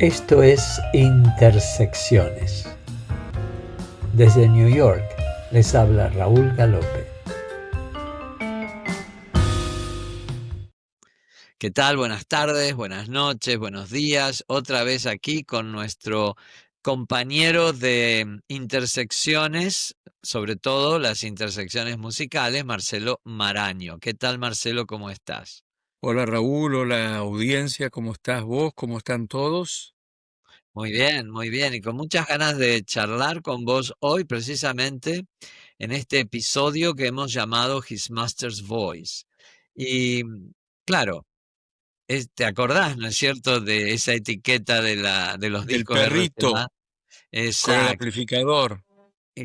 Esto es Intersecciones. Desde New York les habla Raúl Galope. ¿Qué tal? Buenas tardes, buenas noches, buenos días. Otra vez aquí con nuestro compañero de intersecciones, sobre todo las intersecciones musicales, Marcelo Maraño. ¿Qué tal, Marcelo? ¿Cómo estás? Hola Raúl, hola audiencia, ¿cómo estás vos? ¿Cómo están todos? Muy bien, y con muchas ganas de charlar con vos hoy precisamente en este episodio que hemos llamado His Master's Voice. Y claro, ¿te acordás, no es cierto, de esa etiqueta de los Del discos perrito RCA? con el Exacto. amplificador.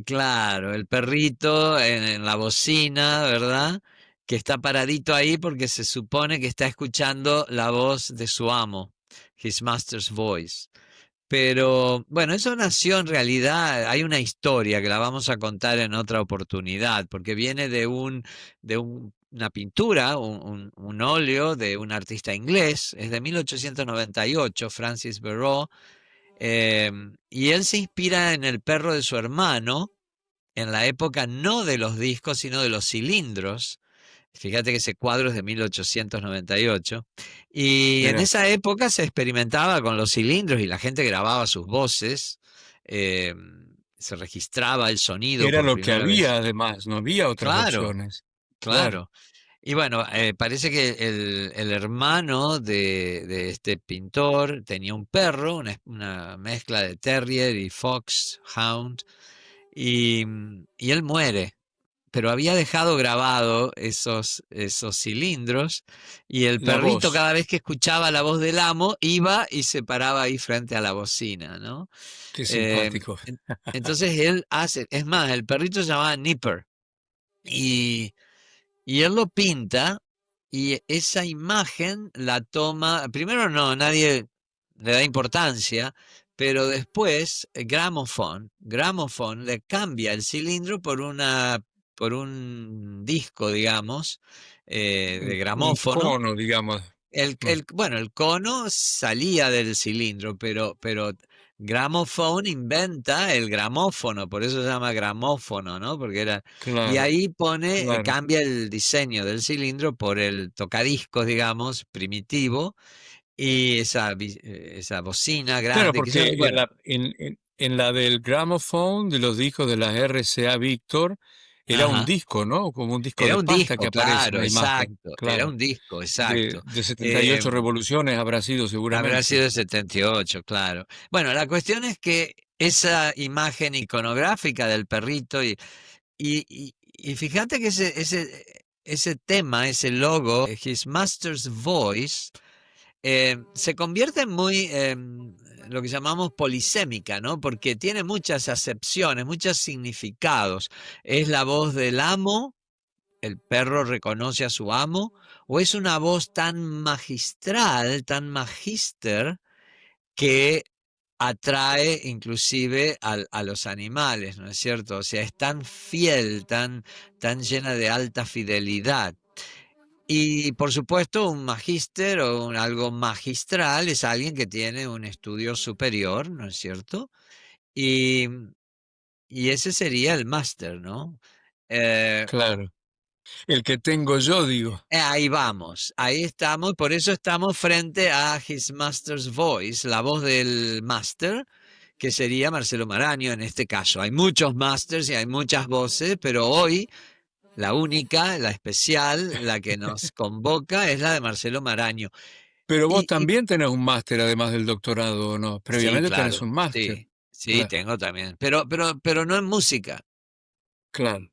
Claro, el perrito en la bocina, ¿verdad? Que está paradito ahí porque se supone que está escuchando la voz de su amo, his master's voice. Pero bueno, eso nació en realidad, hay una historia que la vamos a contar en otra oportunidad, porque viene una pintura, un óleo de un artista inglés, es de 1898, Francis Barrault, y él se inspira en el perro de su hermano, en la época no de los discos, sino de los cilindros. Fíjate que ese cuadro es de 1898. Y en Mira, esa época se experimentaba con los cilindros y la gente grababa sus voces. eh, Se registraba el sonido era por lo que primera vez. había además, no había otras Claro, opciones. Claro, claro. Y bueno, parece que el hermano de este pintor tenía un perro, una mezcla de terrier y fox, hound, y él muere, pero había dejado grabado esos cilindros y el la perrito voz, cada vez que escuchaba la voz del amo iba y se paraba ahí frente a la bocina, ¿no? qué Eh, simpático. entonces él hace, es más, el perrito se llamaba Nipper y, y él lo pinta y esa imagen la toma, primero no, nadie le da importancia, pero después Gramophone le cambia el cilindro por un disco, digamos, de Un gramófono. cono, digamos. Mm, Bueno, el cono salía del cilindro, pero Gramophone inventa el gramófono, por eso se llama gramófono, ¿no? Y claro, ahí claro. cambia el diseño del cilindro por el tocadiscos, digamos, primitivo, y esa bocina Claro, grande, que yo, porque bueno, en la del gramophone de los discos de la RCA Victor era un ajá. disco, ¿no? Como un disco Era de un pasta que disco, aparece en claro, la imagen, exacto. Era claro. un disco, De, exacto. de Eh, 78 revoluciones habrá sido Habrá seguramente. sido el 78, claro. Bueno, la cuestión es que esa imagen iconográfica del perrito y fíjate que ese tema, ese logo, His Master's Voice, se convierte en muy lo que llamamos polisémica, ¿no? Porque tiene muchas acepciones, muchos significados. Es la voz del amo, el perro reconoce a su amo, o es una voz tan magistral, tan magíster, que atrae inclusive a los animales, ¿no es cierto? O sea, es tan fiel, tan llena de alta fidelidad. Y por supuesto, un magíster o algo magistral es alguien que tiene un estudio superior, ¿no es cierto? Y, y ese sería el máster, ¿no? Eh, Claro. El que tengo yo, digo. Ahí vamos, ahí estamos, por eso estamos frente a His Master's Voice, la voz del máster, que sería Marcelo Maraño en este caso. Hay muchos masters y hay muchas voces, pero hoy la única, la especial, la que nos convoca es la de Marcelo Maraño. Pero vos Y también tenés un máster además del doctorado, ¿o no? sí, Previamente tenés claro, un máster. sí, Claro, tengo también, pero no en música. claro.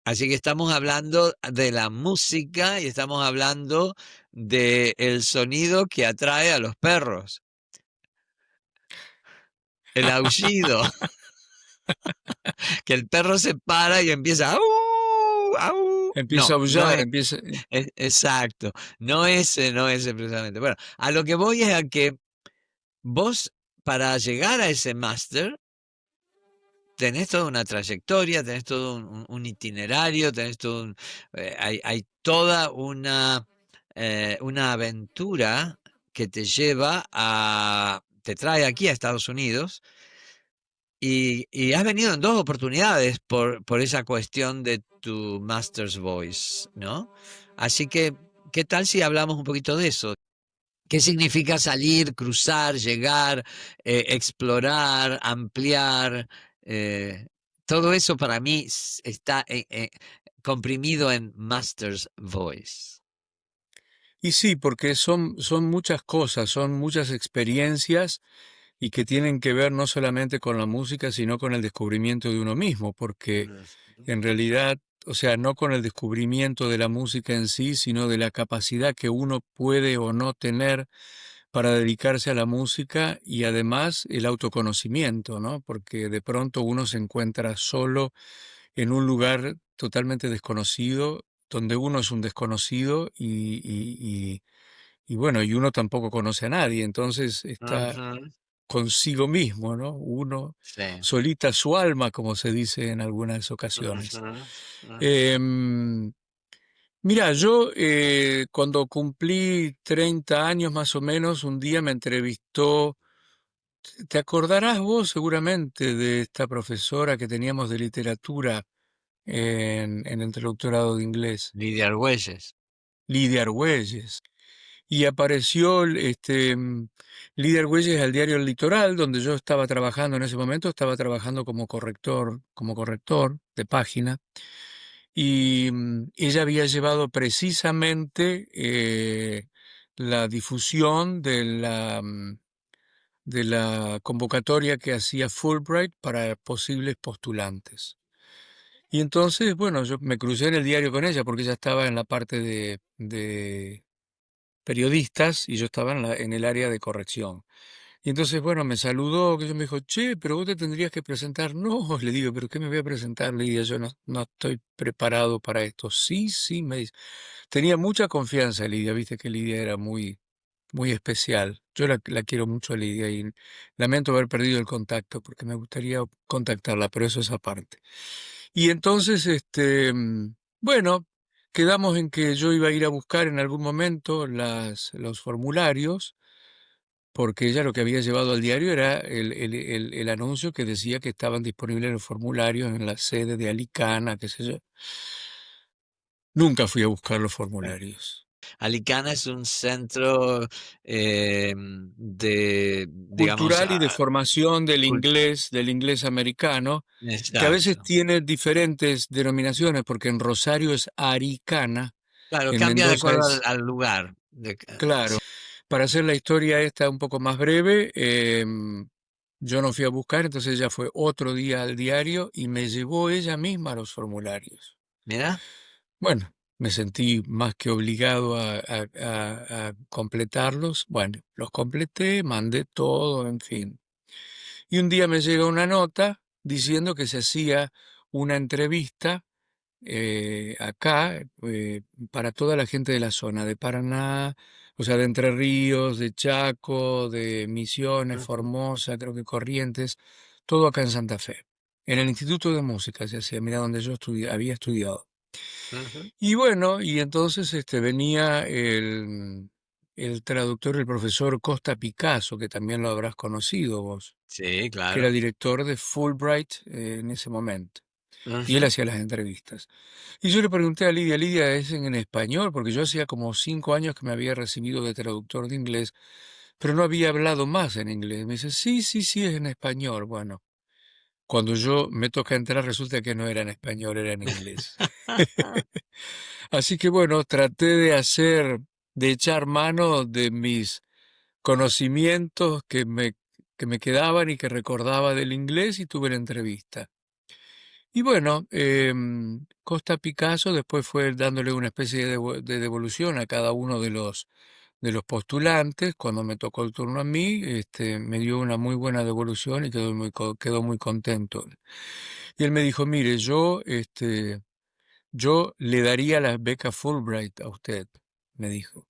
Así que estamos hablando de la música y estamos hablando del sonido que atrae a los perros. El aullido, que el perro se para y empieza ¡au! ¡Au! Empieza a No, no aullar, es, empieza... exacto, no ese precisamente. Bueno, a lo que voy es a que vos, para llegar a ese máster, tenés toda una trayectoria, tenés todo un itinerario, tenés todo hay toda una aventura que te lleva a te trae aquí a Estados Unidos y has venido en dos oportunidades por esa cuestión de tu Master's Voice, ¿no? Así que, ¿qué tal si hablamos un poquito de eso? ¿Qué significa salir, cruzar, llegar, explorar, ampliar? Eh, Todo eso para mí está comprimido en Master's Voice. Y sí, porque son muchas cosas, son muchas experiencias y que tienen que ver no solamente con la música, sino con el descubrimiento de uno mismo, porque Ujú. en realidad, o sea, no con el descubrimiento de la música en sí, sino de la capacidad que uno puede o no tener para dedicarse a la música y además el autoconocimiento, ¿no? Porque de pronto uno se encuentra solo en un lugar totalmente desconocido, donde uno es un desconocido y bueno, y uno tampoco conoce a nadie, entonces está Ujú. consigo mismo, ¿no? Uno Sí. solita su alma, como se dice en algunas ocasiones. Ujú, ujú. Em, Mira, yo cuando cumplí 30 años más o menos, un día me entrevistó, te acordarás vos seguramente de esta profesora que teníamos de literatura en el doctorado de inglés, Lidia Argüelles. Lidia Argüelles. Y apareció Lidia Argüelles al diario El Litoral, donde yo estaba trabajando en ese momento, estaba trabajando como corrector de página. Y ella había llevado precisamente la difusión de la convocatoria que hacía Fulbright para posibles postulantes. Y entonces, bueno, yo me crucé en el diario con ella porque ella estaba en la parte de periodistas y yo estaba en el área de corrección. Y entonces, bueno, me saludó, que yo me dijo, che, pero vos te tendrías que presentar. No, le digo, pero ¿qué me voy a presentar, Lidia? Yo no estoy preparado para esto. Sí, sí, me dice. Tenía mucha confianza en Lidia, viste que Lidia era muy especial. Yo la quiero mucho a Lidia y lamento haber perdido el contacto porque me gustaría contactarla, pero eso es aparte. Y entonces, bueno, quedamos en que yo iba a ir a buscar en algún momento los formularios porque ella lo que había llevado al diario era el anuncio que decía que estaban disponibles los formularios en la sede de Alicana, qué sé yo. Nunca fui a buscar los formularios. Alicana es un centro digamos, Cultural y de formación cul- del inglés americano, que a veces exacto. tiene diferentes denominaciones, porque en Rosario es Aricana, Claro, en cambia de Mendoza acuerdo es, al lugar. claro. Para hacer la historia esta un poco más breve, yo no fui a buscar, entonces ella fue otro día al diario y me llevó ella misma los formularios. Mira, Bueno, me sentí más que obligado a completarlos. Bueno, los completé, mandé todo, en fin. Y un día me llega una nota diciendo que se hacía una entrevista acá para toda la gente de la zona, de Paraná, o sea, de Entre Ríos, de Chaco, de Misiones, ujú, Formosa, creo que Corrientes, todo acá en Santa Fe. En el Instituto de Música se hacía, mira, donde yo había estudiado. ujú. Y bueno, y entonces venía el traductor, el profesor Costa Picasso, que también lo habrás conocido vos, Sí, que era claro. director de Fulbright en ese momento. Y él Ujú. hacía las entrevistas. Y yo le pregunté a Lidia, Lidia, ¿es en español? Porque yo hacía como 5 años que me había recibido de traductor de inglés, pero no había hablado más en inglés. Me dice, sí, sí, sí, es en español. Bueno, cuando yo me toca entrar resulta que no era en español, era en inglés. Así que bueno, traté de echar mano de mis conocimientos que me quedaban y que recordaba del inglés y tuve la entrevista. Y bueno, Costa Picasso después fue dándole una especie de devolución a cada uno de los postulantes. Cuando me tocó el turno a mí, me dio una muy buena devolución y quedó muy contento. Y él me dijo, mire, yo le daría la beca Fulbright a usted, me dijo,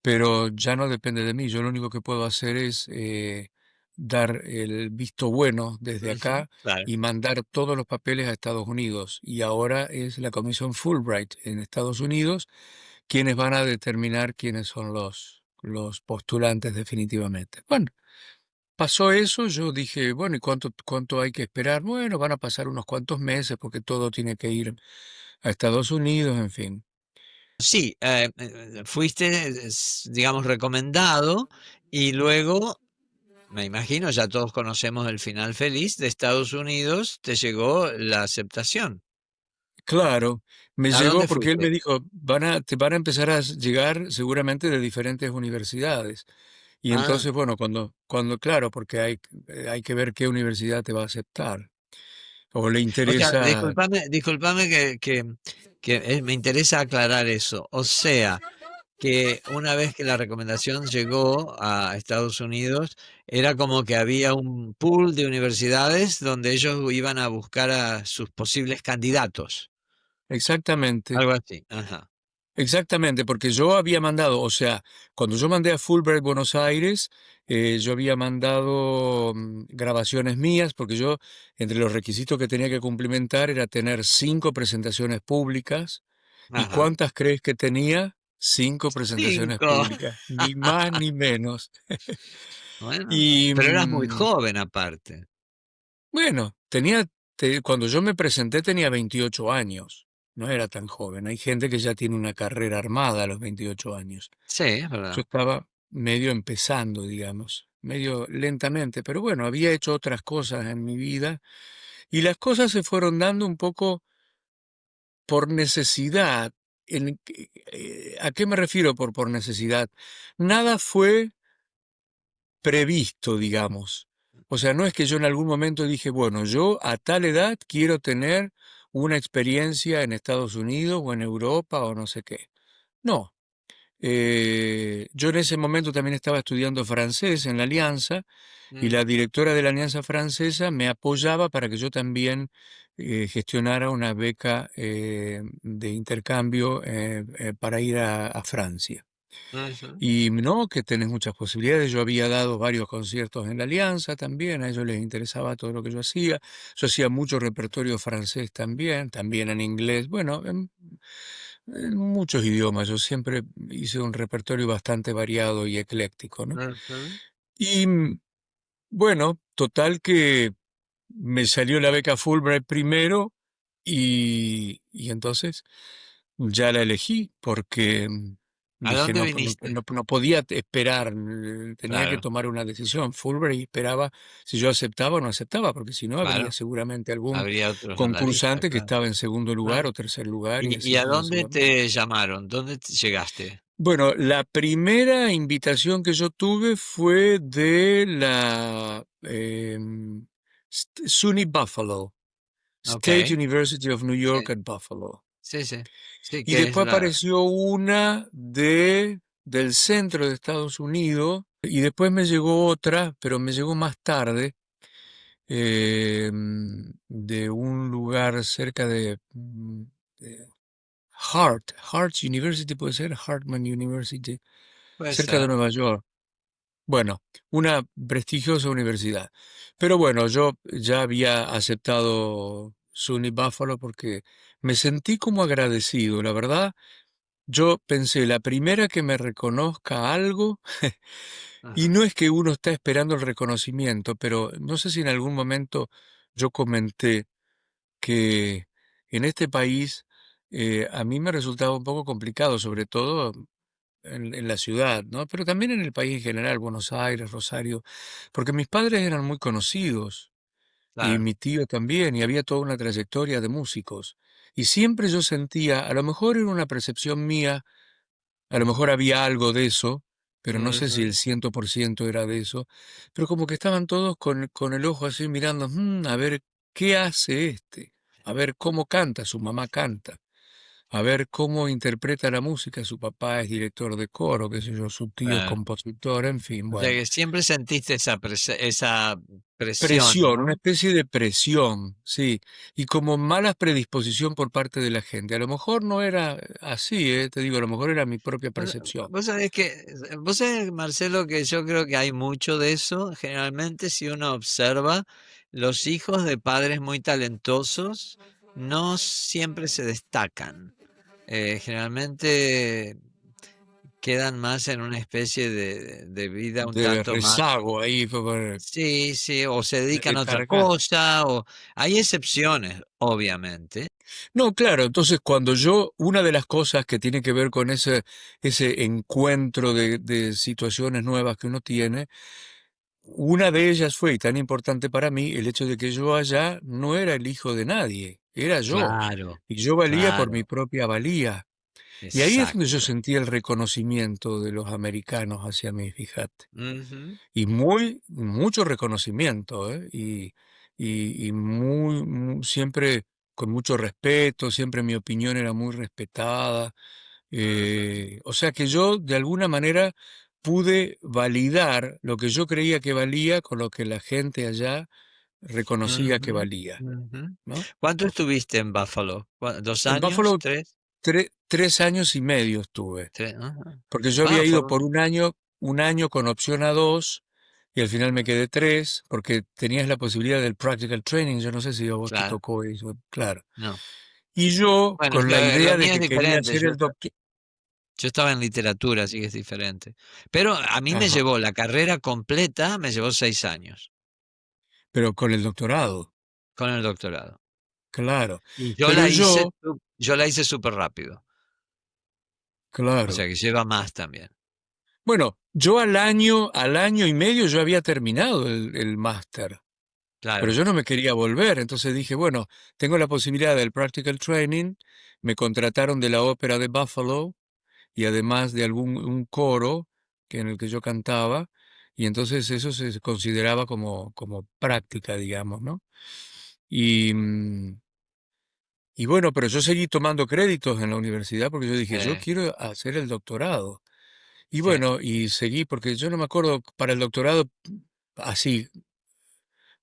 pero ya no depende de mí. Yo lo único que puedo hacer es dar el visto bueno desde Ujú, acá claro. y mandar todos los papeles a Estados Unidos. Y ahora es la Comisión Fulbright en Estados Unidos quienes van a determinar quiénes son los postulantes definitivamente. Bueno, pasó eso, yo dije, bueno, ¿y cuánto hay que esperar? Bueno, van a pasar unos cuantos meses porque todo tiene que ir a Estados Unidos, en fin. Sí, fuiste, digamos, recomendado y luego, me imagino, ya todos conocemos el final feliz de Estados Unidos, te llegó la aceptación. Claro, me ¿A llegó dónde porque él fuiste? me dijo, te van a empezar a llegar seguramente de diferentes universidades. Y Ah, entonces, bueno, claro, porque hay que ver qué universidad te va a aceptar. O le o sea, interesa. discúlpame que me interesa aclarar eso. O sea, que una vez que la recomendación llegó a Estados Unidos, era como que había un pool de universidades donde ellos iban a buscar a sus posibles candidatos. Exactamente. Algo así. Ajá. Exactamente, porque yo había mandado, o sea, cuando yo mandé a Fulbright Buenos Aires, yo había mandado grabaciones mías, porque yo, entre los requisitos que tenía que cumplimentar, era tener 5 presentaciones públicas. ¿Y Ajá. cuántas crees que tenía? 5 presentaciones 5. públicas, ni más ni menos. Bueno, Y pero eras muy joven aparte. bueno, cuando yo me presenté tenía 28 años, no era tan joven. Hay gente que ya tiene una carrera armada a los 28 años. Sí, es Yo verdad. estaba medio empezando, digamos, medio lentamente, pero bueno, había hecho otras cosas en mi vida y las cosas se fueron dando un poco por necesidad. ¿A qué me refiero por necesidad? Nada fue previsto, digamos. O sea, no es que yo en algún momento dije, bueno, yo a tal edad quiero tener una experiencia en Estados Unidos o en Europa o no sé qué. No. Yo en ese momento también estaba estudiando francés en la Alianza y Mm, la directora de la Alianza Francesa me apoyaba para que yo también gestionara una beca de intercambio para ir a Francia. ujú. Y no, que tenés muchas posibilidades. Yo había dado varios conciertos en la Alianza también, a ellos les interesaba todo lo que yo hacía. Yo hacía mucho repertorio francés también, también en inglés, bueno, en muchos idiomas. Yo siempre hice un repertorio bastante variado y ecléctico, ¿no? Ujú. Y bueno, total que me salió la beca Fulbright primero y entonces ya la elegí porque ¿A dije dónde no, viniste? no podía esperar, tenía que Claro, tomar una decisión. Fulbright esperaba si yo aceptaba o no aceptaba, porque si no habría claro. seguramente algún Habría otros en la lista, concursante que claro. estaba en segundo lugar Claro. o tercer lugar y ¿Y a decidía dónde seguramente. te llamaron? ¿Dónde llegaste? Bueno, la primera invitación que yo tuve fue de la SUNY Buffalo, Ok. State University of New Sí, York at Buffalo. sí, sí. Sí, Y que es después la... apareció una del centro de Estados Unidos, y después me llegó otra, pero me llegó más tarde, de un lugar cerca de Hart University, puede ser, Hartman University, Puede cerca de ser. Nueva York. Bueno, una prestigiosa universidad. Pero bueno, yo ya había aceptado SUNY Buffalo porque me sentí como agradecido, la verdad. Yo pensé, la primera que me reconozca algo, y Ajá. no es que uno está esperando el reconocimiento, pero no sé si en algún momento yo comenté que en este país a mí me resultaba un poco complicado, sobre todo en la ciudad, ¿no? Pero también en el país en general, Buenos Aires, Rosario, porque mis padres eran muy conocidos y Claro. mi tío también, y había toda una trayectoria de músicos. Y siempre yo sentía, a lo mejor era una percepción mía, a lo mejor había algo de eso, pero no sé si Ujú. el 100% era de eso, pero como que estaban todos con el ojo así mirando, a ver qué hace este, a ver cómo canta, su mamá canta, a ver cómo interpreta la música, su papá es director de coro, qué sé yo, su tío es Claro. compositor, en fin, O sea bueno. que siempre sentiste esa presión, Presión, una ¿no? especie de presión, sí, y como mala predisposición por parte de la gente. A lo mejor no era así, te digo, a lo mejor era mi propia Vos percepción. vos sabés, Marcelo, que yo creo que hay mucho de eso. Generalmente, si uno observa, los hijos de padres muy talentosos no siempre se destacan. Generalmente quedan más en una especie de vida un de tanto más. rezago ahí, Sí, sí, o se de dedican a otra letargar. cosa, o hay excepciones, obviamente. No, claro, entonces una de las cosas que tiene que ver con ese encuentro de situaciones nuevas que uno tiene, una de ellas fue, y tan importante para mí, el hecho de que yo allá no era el hijo de nadie, era yo, Claro, y yo valía por mi claro, propia valía. Y ahí es donde yo exacto. sentí el reconocimiento de los americanos hacia mí, fíjate. Ujú, Y mucho reconocimiento, ¿eh? Y siempre con mucho respeto, siempre mi opinión era muy respetada. ujú, O sea que yo de alguna manera pude validar lo que yo creía que valía con lo que la gente allá reconocía que ujú, valía, ujú. ¿no? ¿Cuánto estuviste en Buffalo? ¿Dos En años? Buffalo ¿Tres? 3 años y medio estuve. Ajá. Porque yo había Wow, ido por un año con opción a 2, y al final me quedé 3, porque tenías la posibilidad del practical training. Yo no sé si a vos te claro, tocó eso, claro. no. Y yo, Bueno, con la lo idea de mío es que quería diferente. hacer el doctor, Yo estaba en literatura, así que es diferente. Pero a mí me ajá, llevó la carrera completa, me llevó 6 años pero con el doctorado, con el doctorado. claro. Y Pero yo, yo la hice súper rápido. O claro. sea que lleva más también. Bueno, yo al año y medio yo había terminado el máster, pero Claro. yo no me quería volver, entonces dije, bueno, tengo la posibilidad del practical training, me contrataron de la ópera de Buffalo, y además de un coro en el que yo cantaba, y entonces eso se consideraba como práctica, digamos, ¿no? Y, y bueno, pero yo seguí tomando créditos en la universidad porque yo dije, yo Sí, quiero hacer el doctorado. Y sí. bueno, y seguí, porque yo no me acuerdo, para el doctorado, así,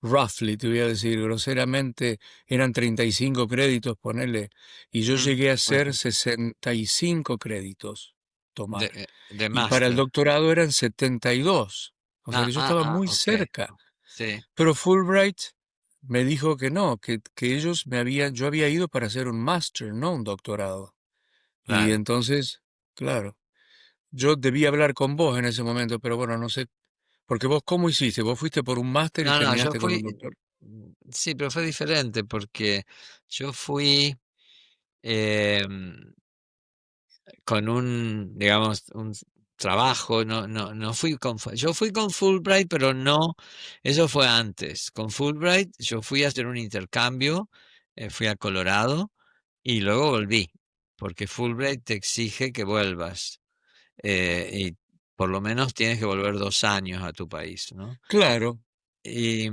roughly, te voy a decir, groseramente, eran 35 créditos, ponele, y yo Mm, llegué a hacer ujú. 65 créditos tomar. De Y para el máster. doctorado eran 72. O sea que yo estaba muy Ok. cerca. Sí, Pero Fulbright me dijo que no, que yo había ido para hacer un máster, no un doctorado. Y claro. entonces, claro, yo debía hablar con vos en ese momento, pero bueno, no sé, porque vos, ¿cómo hiciste? Vos fuiste por un máster y No, no, yo terminaste con un fui, doctor. sí, pero fue diferente porque yo fui em, con un, digamos, trabajo, no fui yo fui con Fulbright, pero no, eso fue antes. Con Fulbright yo fui a hacer un intercambio, fui a Colorado y luego volví, porque Fulbright te exige que vuelvas y por lo menos tienes que volver 2 años a tu país, ¿no? Claro, Y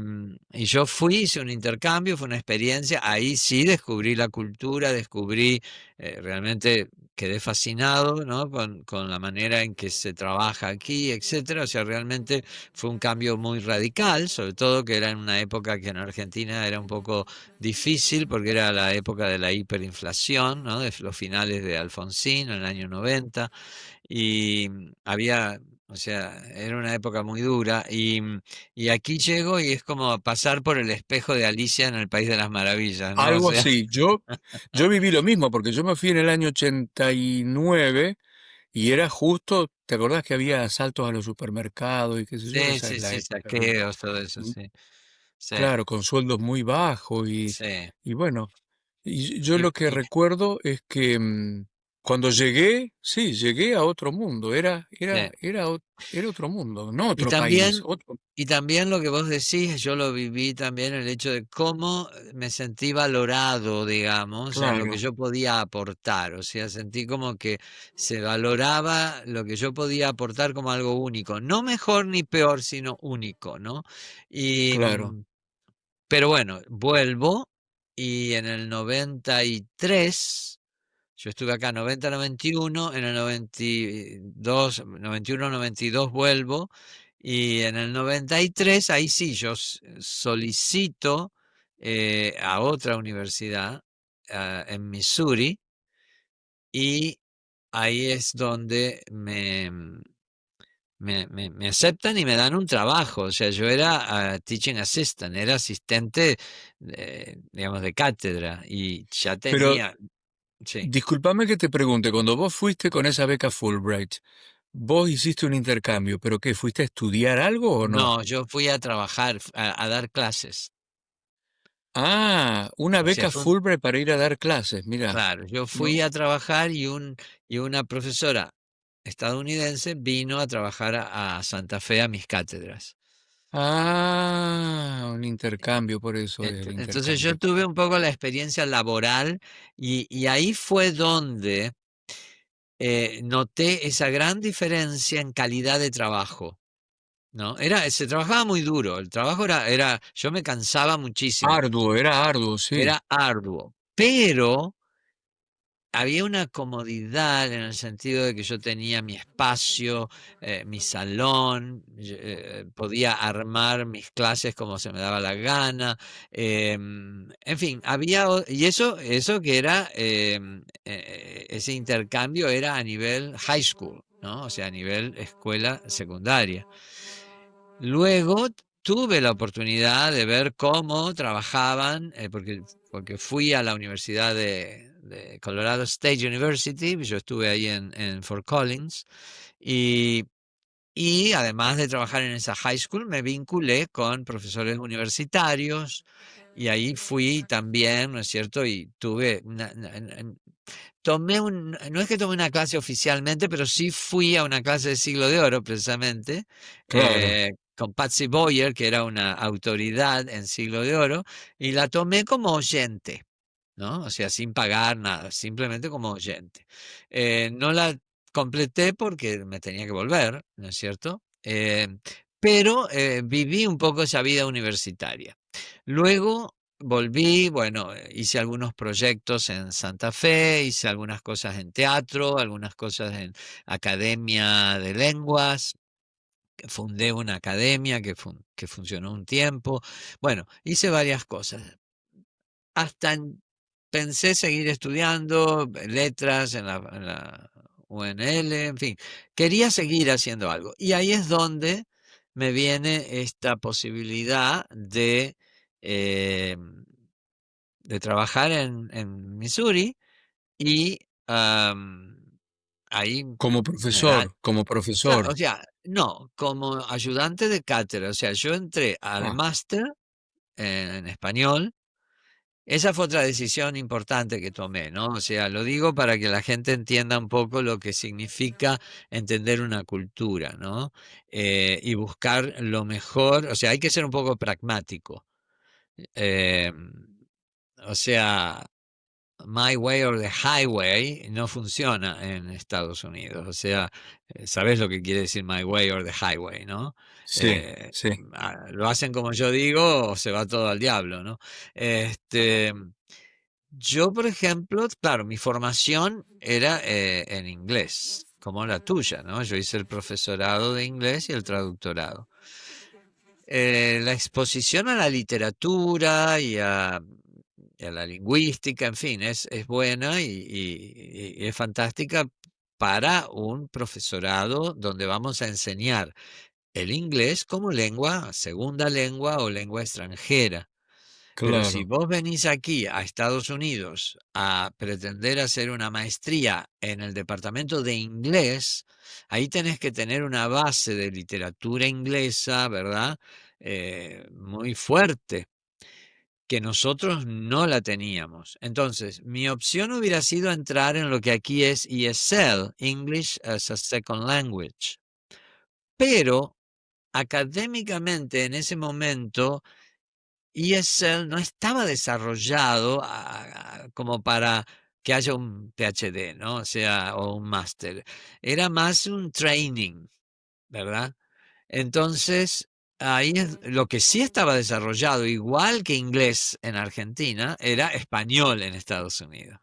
yo fui, hice un intercambio, fue una experiencia, ahí sí descubrí la cultura, descubrí, realmente quedé fascinado, ¿no? Con la manera en que se trabaja aquí, etcétera. O sea, realmente fue un cambio muy radical, sobre todo que era en una época que en Argentina era un poco difícil, porque era la época de la hiperinflación, ¿no? De los finales de Alfonsín, en el año 90 y había, o sea, era una época muy dura y aquí llego y es como pasar por el espejo de Alicia en el País de las Maravillas, ¿no? O algo sea, así. Yo viví lo mismo, porque yo me fui en el año 89. Y era justo, ¿te acordás que había asaltos a los supermercados y qué sé yo? sí, Esa es sí, la sí, época, ¿no? saqueos, todo eso, Mm, sí, sí, claro, con sueldos muy bajos sí. y bueno, y yo Y, lo que y- recuerdo es que cuando llegué, sí, llegué a otro mundo, sí. era otro mundo, no Y otro país, también, otro, y también lo que vos decís, yo lo viví también, el hecho de cómo me sentí valorado, digamos, en lo que claro, yo podía aportar. O sea, sentí como que se valoraba lo que yo podía aportar como algo único. No mejor ni peor, sino único, ¿no? Y, claro. pero bueno, vuelvo y en el 93 yo estuve acá 90-91, en el 92, 91-92 vuelvo y en el 93 ahí sí yo solicito a otra universidad en Missouri y ahí es donde me aceptan y me dan un trabajo. O sea, yo era teaching assistant, era asistente, digamos, de cátedra y ya Pero tenía, sí. discúlpame que te pregunte, cuando vos fuiste con esa beca Fulbright, vos hiciste un intercambio, pero ¿qué? ¿Fuiste a estudiar algo o no? No, yo fui a trabajar, a dar clases. Ah, una O sea, beca Fulbright para ir a dar clases, mira, claro, yo ¿no? fui a trabajar y una profesora estadounidense vino a trabajar a Santa Fe a mis cátedras. Ah, un intercambio, por eso es el Entonces yo intercambio. tuve un poco la experiencia laboral y ahí fue donde noté esa gran diferencia en calidad de trabajo. ¿No? Se trabajaba muy duro, el trabajo yo me cansaba muchísimo, Era arduo, sí, era arduo, pero había una comodidad en el sentido de que yo tenía mi espacio, mi salón, podía armar mis clases como se me daba la gana, en fin, y eso que era, ese intercambio era a nivel high school, ¿no? O sea, a nivel escuela secundaria. Luego tuve la oportunidad de ver cómo trabajaban, porque fui a la Universidad de Colorado State University, yo estuve ahí en Fort Collins, y, y además de trabajar en esa high school, me vinculé con profesores universitarios, y ahí fui también, ¿no es cierto? Y tuve no es que tomé una clase oficialmente, pero sí fui a una clase de Siglo de Oro, precisamente, claro, con Patsy Boyer, que era una autoridad en Siglo de Oro, y la tomé como oyente, ¿no? O sea, sin pagar nada, simplemente como oyente. No la completé porque me tenía que volver, ¿no es cierto? Pero viví un poco esa vida universitaria. Luego volví, bueno, hice algunos proyectos en Santa Fe, hice algunas cosas en teatro, algunas cosas en academia de lenguas, fundé una academia que funcionó un tiempo. Bueno, hice varias cosas. Hasta pensé seguir estudiando letras en la UNL, en fin, quería seguir haciendo algo. Y ahí es donde me viene esta posibilidad eh, de trabajar en Missouri y ahí como me dan, profesor, como claro, profesor. o sea, no, como ayudante de cátedra, o sea, yo entré al Ah, máster en español. Esa fue otra decisión importante que tomé, ¿no? O sea, lo digo para que la gente entienda un poco lo que significa entender una cultura, ¿no? Y buscar lo mejor, o sea, hay que ser un poco pragmático. Eh, o sea, My Way or the Highway no funciona en Estados Unidos. O sea, sabes lo que quiere decir My Way or the Highway, ¿no? sí, sí, Lo hacen como yo digo o se va todo al diablo, ¿no? Este, yo, por ejemplo, claro, mi formación era en inglés, como la tuya, ¿no? Yo hice el profesorado de inglés y el traductorado. La exposición a la literatura y a la lingüística, en fin, es buena y es fantástica para un profesorado donde vamos a enseñar el inglés como lengua, segunda lengua o lengua extranjera. Pero si claro, vos venís aquí a Estados Unidos a pretender hacer una maestría en el departamento de inglés, ahí tenés que tener una base de literatura inglesa, ¿verdad? Muy fuerte, que nosotros no la teníamos. Entonces, mi opción hubiera sido entrar en lo que aquí es ESL, English as a Second Language. Pero académicamente en ese momento ESL no estaba desarrollado como para que haya un PhD, ¿no? O sea, o un máster. Era más un training, ¿verdad? Entonces, ahí lo que sí estaba desarrollado, igual que inglés en Argentina, era español en Estados Unidos,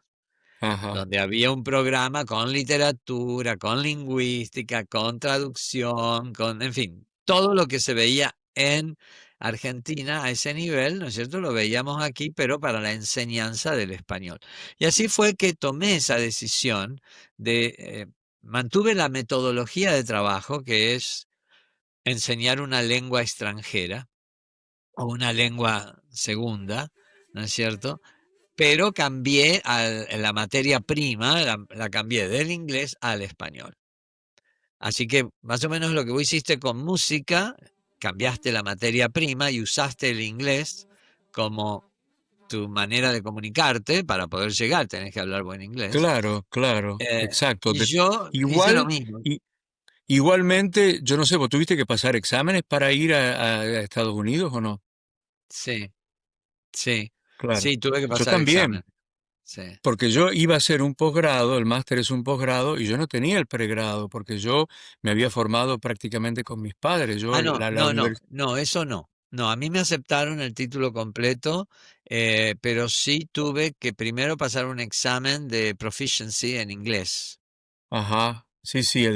ajá, donde había un programa con literatura, con lingüística, con traducción, en fin, todo lo que se veía en Argentina a ese nivel, ¿no es cierto? Lo veíamos aquí, pero para la enseñanza del español. Y así fue que tomé esa decisión mantuve la metodología de trabajo, que es enseñar una lengua extranjera o una lengua segunda, ¿no es cierto? Pero cambié la materia prima, la cambié del inglés al español. Así que más o menos lo que vos hiciste con música, cambiaste la materia prima y usaste el inglés como tu manera de comunicarte para poder llegar, tenés que hablar buen inglés. Claro, claro, exacto. Y yo hice lo Igual, mismo. y, igualmente, yo no sé, ¿vos tuviste que pasar exámenes para ir a Estados Unidos o no? Sí, sí, Claro. sí, tuve que Yo pasar examen. también, Sí. porque yo iba a hacer un posgrado, el máster es un posgrado, y yo no tenía el pregrado, porque yo me había formado prácticamente con mis padres. Yo, Ah, no, la no, no, universidad. no, eso no. No, a mí me aceptaron el título completo, pero sí tuve que primero pasar un examen de proficiency en inglés. Ajá, sí, sí,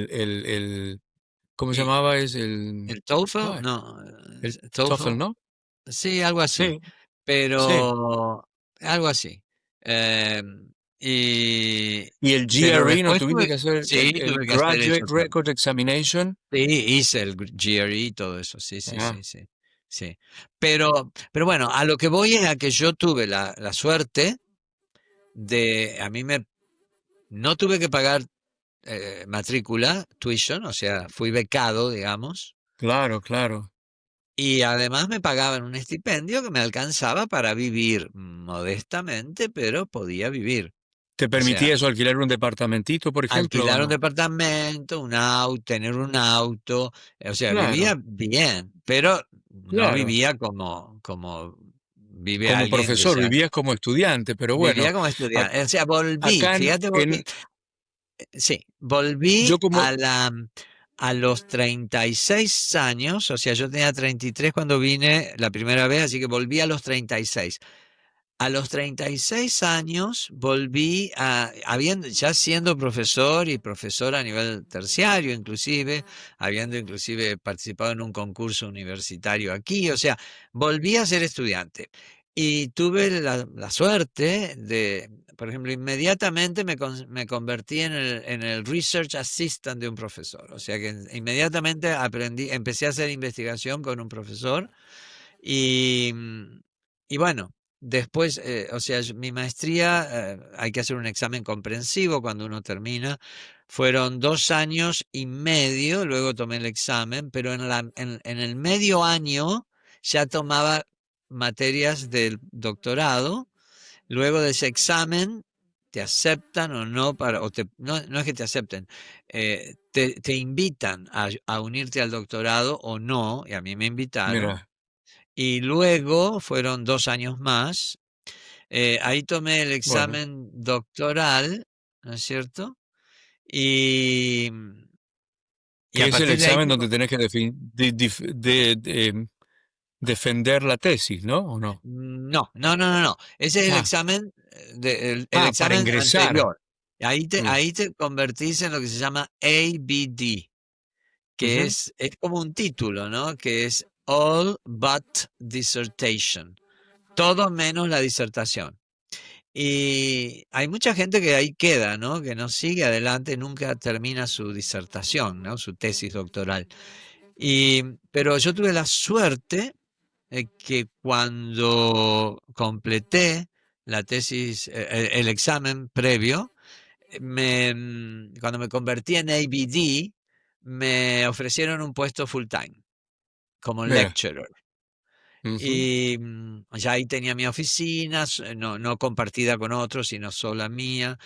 ¿cómo se Y llamaba? Es el, el TOEFL, ay, no, el TOEFL, TOEFL, ¿no? sí, algo así, Sí, sí. pero algo así. Em, y, Y el pero GRE, ¿no después tuviste tuve, que hacer sí, el tuve que hacer Graduate eso también. Record Examination? Sí, hice el GRE y todo eso, sí, sí, Ah, sí, sí, sí. Pero bueno, a lo que voy es a que yo tuve la suerte de, no tuve que pagar matrícula, tuition, o sea, fui becado, digamos, claro, claro. y además me pagaban un estipendio que me alcanzaba para vivir modestamente, pero podía vivir. ¿Te O sea, permitía eso alquilar un departamentito, por ejemplo, o alquilar un no? departamento, un auto, tener un auto, o sea, Claro, vivía bien, pero no claro. vivía como vive Como alguien que profesor, ya vivías como estudiante, pero bueno, vivía como ac- estudiante. O sea, volví, acá fíjate, volví, sí, yo volví como, a los 36 años, o sea, yo tenía 33 cuando vine la primera vez, así que volví a los 36. A los 36 años volví ya siendo profesor y profesor a nivel terciario inclusive, habiendo inclusive participado en un concurso universitario aquí, o sea, volví a ser estudiante. Y tuve la suerte de, por ejemplo, inmediatamente me convertí en el Research Assistant de un profesor. O sea que inmediatamente empecé a hacer investigación con un profesor y, y bueno, después, o sea, mi maestría, hay que hacer un examen comprensivo cuando uno termina. Fueron 2 años y medio, luego tomé el examen, pero en el medio año ya tomaba materias del doctorado. Luego de ese examen, te aceptan o no no, no es que te acepten, te invitan a unirte al doctorado o no, y a mí me invitaron. mira, Y luego fueron 2 años más. Ahí tomé el bueno, examen doctoral, ¿no es cierto? Y, y que a es el partir de ahí, examen donde tenés que defender la tesis, ¿no? ¿O no? no, no, no, no, no. Ese es el Ah, examen, el para examen ingresar. anterior. Ahí te, Mm, ahí te convertís en lo que se llama ABD, que ujú. es como un título, ¿no? Que es All But Dissertation. Todo menos la disertación. Y hay mucha gente que ahí queda, ¿no? Que no sigue adelante, nunca termina su disertación, ¿no? Su tesis doctoral. Pero yo tuve la suerte de que cuando completé la tesis, el examen previo, cuando me convertí en ABD, me ofrecieron un puesto full time como Mira, lecturer. ujú. Y ya ahí tenía mi oficina, no, no compartida con otros, sino sola mía.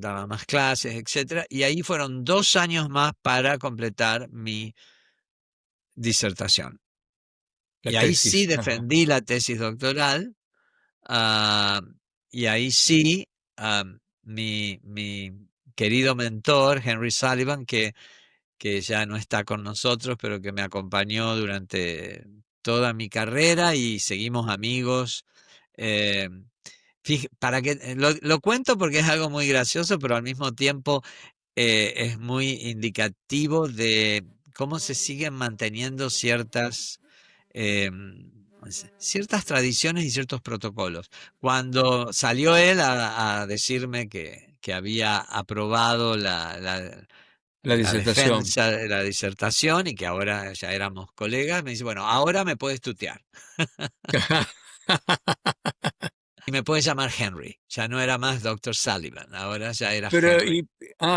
Daba más clases, etcétera. Y ahí fueron 2 años más para completar mi disertación. La Y ahí sí tesis. Ajá. defendí la tesis doctoral. ah, y ahí sí, ah, mi querido mentor, Henry Sullivan, que ya no está con nosotros, pero que me acompañó durante toda mi carrera y seguimos amigos. Eh, lo cuento porque es algo muy gracioso, pero al mismo tiempo es muy indicativo de cómo se siguen manteniendo ciertas tradiciones y ciertos protocolos. Cuando salió él a decirme que había aprobado La la disertación. defensa de la disertación y que ahora ya éramos colegas, me dice, bueno, ahora me puedes tutear. Y me puedes llamar Henry. Ya no era más Doctor Sullivan, ahora ya era Pero, Henry.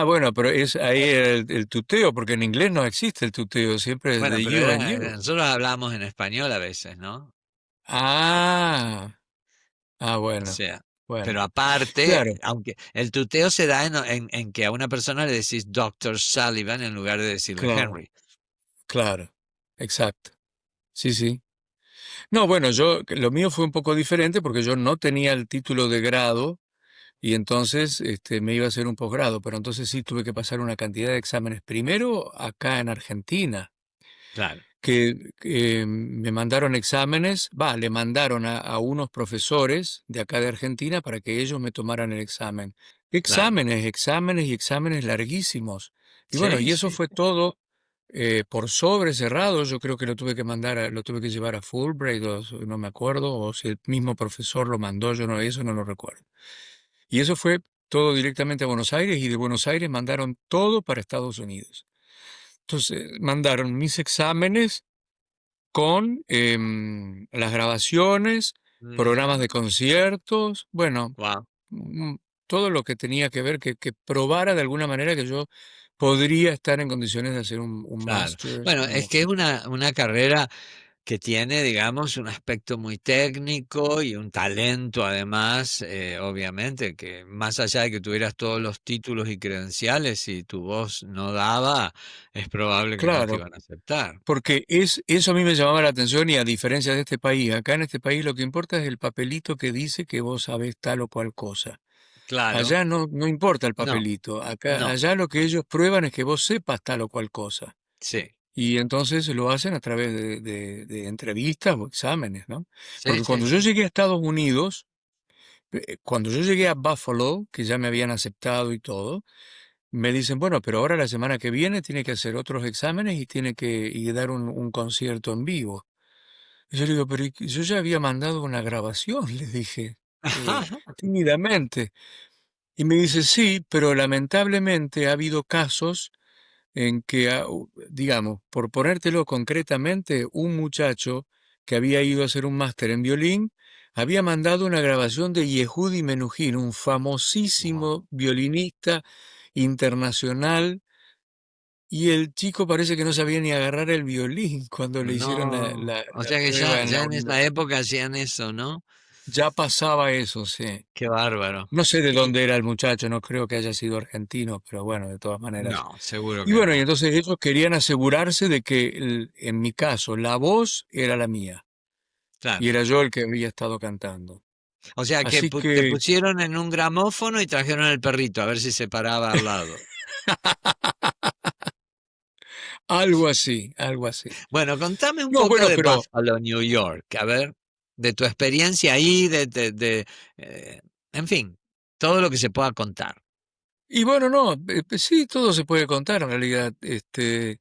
bueno, pero es ahí el tuteo, porque en inglés no existe el tuteo, siempre es Bueno, de pero you and you. nosotros hablamos en español a veces, ¿no? Ah, O bueno, sea, bueno. pero aparte, Claro, aunque el tuteo se da en que a una persona le decís Doctor Sullivan en lugar de decirle claro, Henry. claro, exacto. Sí, sí. No, bueno, lo mío fue un poco diferente porque yo no tenía el título de grado y entonces me iba a hacer un posgrado, pero entonces sí tuve que pasar una cantidad de exámenes. Primero acá en Argentina, Claro, que me mandaron exámenes, le mandaron a unos profesores de acá de Argentina para que ellos me tomaran el examen. claro. Exámenes, exámenes y exámenes larguísimos. Y bueno, Sí, y eso sí. fue todo por sobre cerrado. Yo creo que lo tuve que lo tuve que llevar a Fulbright, no me acuerdo, o si el mismo profesor lo mandó, yo no, eso no lo recuerdo. Y eso fue todo directamente a Buenos Aires y de Buenos Aires mandaron todo para Estados Unidos. Entonces, mandaron mis exámenes con las grabaciones, programas de conciertos, bueno, Wow, mm, todo lo que tenía que ver, que probara de alguna manera que yo podría estar en condiciones de hacer un claro. master's Bueno, en es que es música. una carrera que tiene, digamos, un aspecto muy técnico y un talento además, obviamente, que más allá de que tuvieras todos los títulos y credenciales, si tu voz no daba, es probable que no te Claro, iban a aceptar. porque eso a mí me llamaba la atención y a diferencia de este país, acá en este país lo que importa es el papelito que dice que vos sabés tal o cual cosa. Claro, Allá no importa el no, papelito, no, allá lo que ellos prueban es que vos sepas tal o cual cosa. sí, Y entonces lo hacen a través de entrevistas o exámenes, ¿no? sí, Porque sí, cuando yo sí. llegué a Estados Unidos, cuando yo llegué a Buffalo, que ya me habían aceptado y todo, me dicen, bueno, pero ahora la semana que viene tiene que hacer otros exámenes y tiene que dar un concierto en vivo. Y yo le digo, pero yo ya había mandado una grabación, le dije, tímidamente. Y me dice, sí, pero lamentablemente ha habido casos en que, digamos, por ponértelo concretamente, un muchacho que había ido a hacer un máster en violín había mandado una grabación de Yehudi Menuhin, un Wow. famosísimo violinista internacional, y el chico parece que no sabía ni agarrar el violín cuando le hicieron No, o la sea que prueba en la ya en esa universidad. época hacían eso, ¿no? Ya pasaba eso, sí. Qué bárbaro. No sé de Y dónde era el muchacho, no creo que haya sido argentino, pero bueno, de todas maneras. no, seguro Y que bueno, y no. entonces ellos querían asegurarse de que, en mi caso, la voz era la mía y Claro. era yo el que había estado cantando. O sea que Así te que pusieron en un gramófono y trajeron el perrito a ver si se paraba al lado. algo así, algo así. Bueno, contame un No, poco bueno, de pero, Buffalo, New York, a ver, de tu experiencia ahí, eh, en fin, todo lo que se pueda contar. y bueno, no, sí, todo se puede contar en realidad. ¿Qué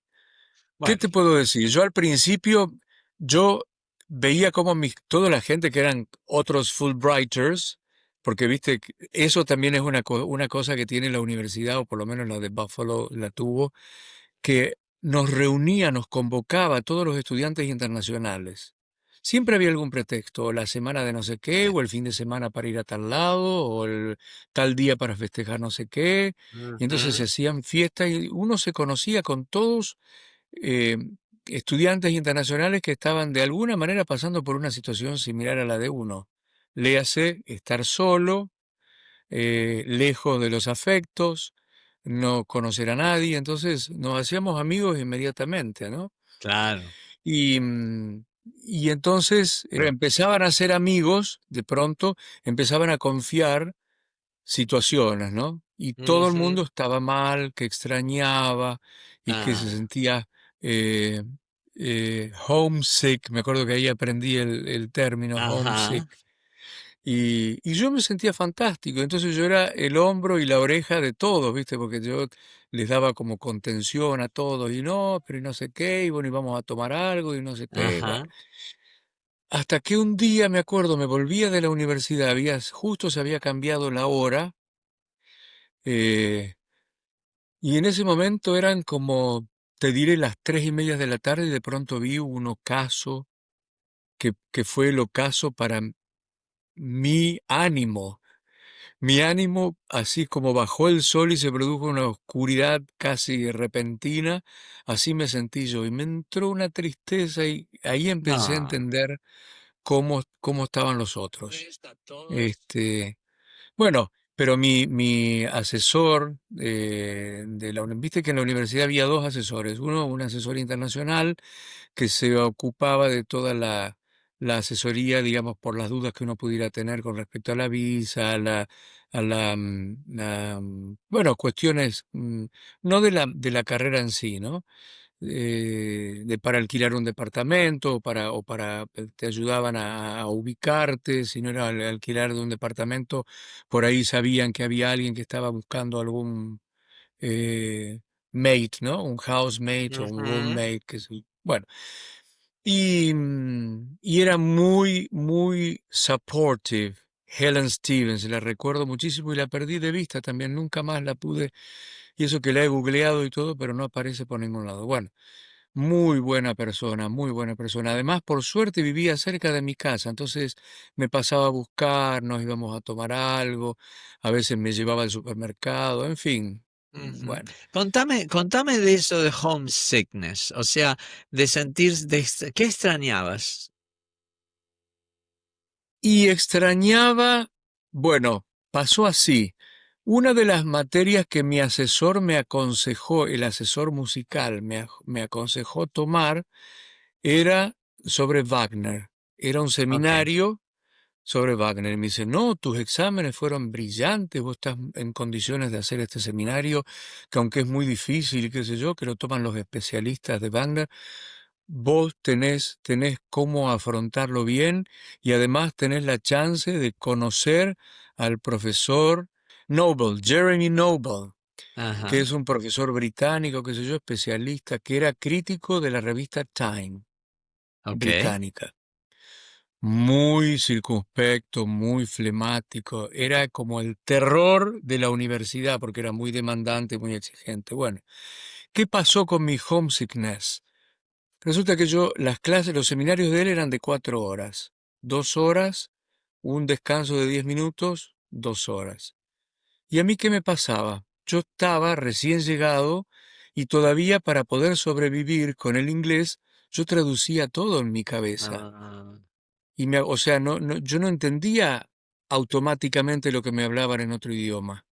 Bueno, te puedo decir? Yo al principio, yo veía como toda la gente que eran otros Fulbrighters, porque viste, eso también es una cosa que tiene la universidad, o por lo menos la de Buffalo la tuvo, que nos reunía, nos convocaba a todos los estudiantes internacionales. Siempre había algún pretexto, o la semana de no sé qué, sí. o el fin de semana para ir a tal lado, o el tal día para festejar no sé qué. Y entonces se Ujú, hacían fiestas y uno se conocía con todos eh, estudiantes internacionales que estaban de alguna manera pasando por una situación similar a la de uno. Léase, estar solo, lejos de los afectos, no conocer a nadie, entonces nos hacíamos amigos inmediatamente, ¿no? claro. Y, y entonces empezaban a ser amigos, de pronto empezaban a confiar situaciones, ¿no? Y todo el Ujú, mundo estaba mal, que extrañaba y que se ah, sentía eh, homesick. Me acuerdo que ahí aprendí el término homesick. ajá, Y yo me sentía fantástico. Entonces yo era el hombro y la oreja de todos, ¿viste? Porque yo les daba como contención a todos. Y no, pero y no sé qué, y bueno, y vamos a tomar algo, y no sé qué. Bueno. ajá, Hasta que un día, me acuerdo, me volvía de la universidad, justo se había cambiado la hora. eh, Y en ese momento eran como, te diré, las 3:30 de la tarde y de pronto vi un ocaso que fue el ocaso para mi ánimo. Mi ánimo, así como bajó el sol y se produjo una oscuridad casi repentina, así me sentí yo. Y me entró una tristeza y ahí empecé a No. entender cómo estaban los otros. Este, bueno, pero mi asesor viste que en la universidad había dos asesores. Uno, un asesor internacional que se ocupaba de toda la asesoría, digamos, por las dudas que uno pudiera tener con respecto a la visa, bueno, cuestiones, no de la carrera en sí, ¿no? Para alquilar un departamento te ayudaban a ubicarte, si no era alquilar de un departamento, por ahí sabían que había alguien que estaba buscando algún eh, mate, ¿no? Un housemate o un Ujú. roommate, bueno. Y era muy, muy supportive. Helen Stevens, la recuerdo muchísimo y la perdí de vista también, nunca más la pude, y eso que la he googleado y todo, pero no aparece por ningún lado. Bueno, muy buena persona, muy buena persona. Además, por suerte vivía cerca de mi casa, entonces me pasaba a buscar, nos íbamos a tomar algo, a veces me llevaba al supermercado, en fin, Ujú. bueno. Contame de eso de homesickness, o sea, de sentir, ¿qué extrañabas? Y extrañaba, bueno, pasó así. Una de las materias que mi asesor me aconsejó, el asesor musical, me aconsejó tomar, era sobre Wagner. Era un Ok. seminario sobre Wagner. Y me dice, no, tus exámenes fueron brillantes, vos estás en condiciones de hacer este seminario, que aunque es muy difícil, qué sé yo, que lo toman los especialistas de Wagner, vos tenés cómo afrontarlo bien y además tenés la chance de conocer al profesor Noble, Jeremy Noble, que Ajá. es un profesor británico, qué sé yo, especialista, que era crítico de la revista Time Ok. británica. Muy circunspecto, muy flemático, era como el terror de la universidad porque era muy demandante, muy exigente. Bueno, ¿qué pasó con mi homesickness? Resulta que las clases, los seminarios de él eran de 4 horas, 2 horas, un descanso de 10 minutos, 2 horas. ¿Y a mí qué me pasaba? Yo estaba recién llegado y todavía para poder sobrevivir con el inglés, yo traducía todo en mi cabeza. Ah, O sea, yo no entendía automáticamente lo que me hablaban en otro idioma.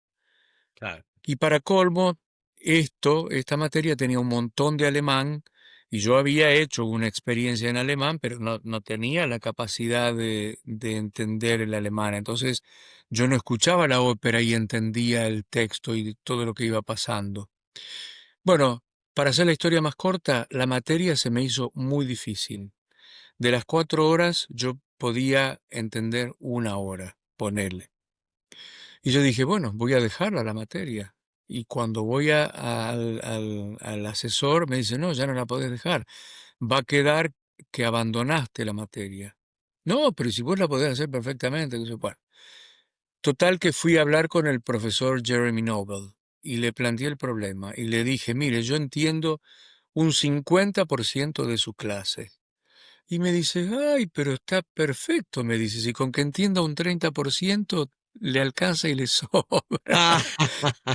claro. Y para colmo, esta materia tenía un montón de alemán y yo había hecho una experiencia en alemán, pero no tenía la capacidad de entender el alemán. Entonces yo no escuchaba la ópera y entendía el texto y todo lo que iba pasando. Bueno, para hacer la historia más corta, la materia se me hizo muy difícil. De las 4 horas yo podía entender 1 hora, ponerle. Y yo dije, bueno, voy a dejarla la materia. Y cuando voy al asesor, me dice, no, ya no la podés dejar. Va a quedar que abandonaste la materia. No, pero si vos la podés hacer perfectamente. Bueno, total que fui a hablar con el profesor Jeremy Noble y le planteé el problema y le dije, mire, yo entiendo un 50% de su clase. Y me dice, ay, pero está perfecto, me dice, si con que entienda un 30% le alcanza y le sobra. Ah,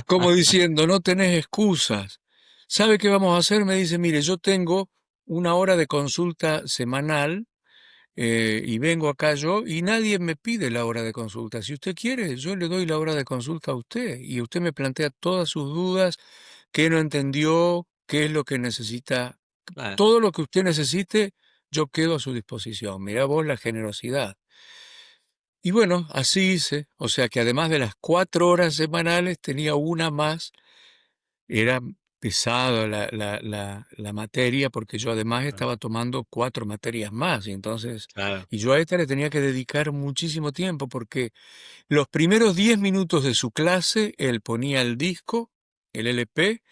Como diciendo, no tenés excusas. ¿Sabe qué vamos a hacer? Me dice, mire, yo tengo 1 hora de consulta semanal y vengo acá yo y nadie me pide la hora de consulta. Si usted quiere, yo le doy la hora de consulta a usted y usted me plantea todas sus dudas, qué no entendió, qué es lo que necesita, claro. todo lo que usted necesite, yo quedo a su disposición. Mirá vos la generosidad. Y bueno, así hice. O sea que además de las 4 horas semanales, tenía una más. Era pesada la materia porque yo además estaba tomando 4 materias más. Claro. Y yo a esta le tenía que dedicar muchísimo tiempo porque los primeros 10 minutos de su clase, él ponía el disco, el LP,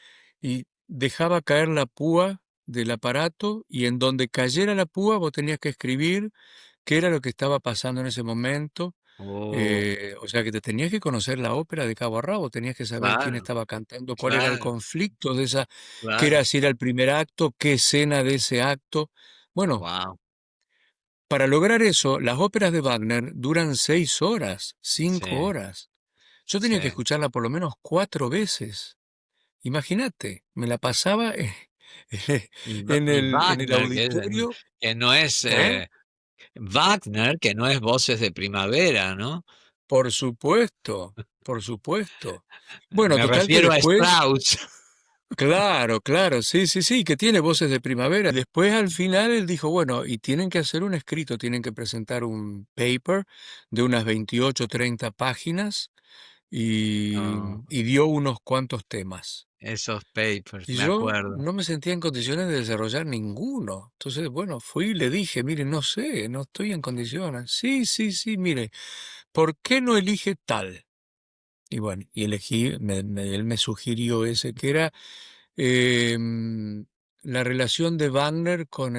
y dejaba caer la púa del aparato y en donde cayera la púa vos tenías que escribir qué era lo que estaba pasando en ese momento. Oh, O sea que te tenías que conocer la ópera de cabo a rabo, tenías que saber quién claro, estaba cantando, cuál era el claro, conflicto de esa, qué claro. era, si era el primer acto, qué escena de ese acto. Bueno, Wow. para lograr eso, las óperas de Wagner duran 6 horas, Sí, 5 horas. Yo sí. tenía que escucharla por lo menos 4 veces. Imagínate, me la pasaba en el Wagner, auditorio, que no es ¿eh? Wagner, que no es Voces de Primavera, ¿no? Por supuesto, por supuesto. Bueno, Me total que refiero a después, Strauss. claro, claro, sí, sí, sí, que tiene voces de primavera. Después al final él dijo, bueno, y tienen que hacer un escrito, tienen que presentar un paper de unas 28, 30 páginas y, No, y dio unos cuantos temas. esos papers, Y me yo acuerdo. no me sentía en condiciones de desarrollar ninguno. Entonces, bueno, fui y le dije, mire, no sé, no estoy en condiciones. Sí, sí, sí, mire, ¿por qué no elige tal? Y bueno, y elegí, él me sugirió ese, que era em, la relación de Wagner con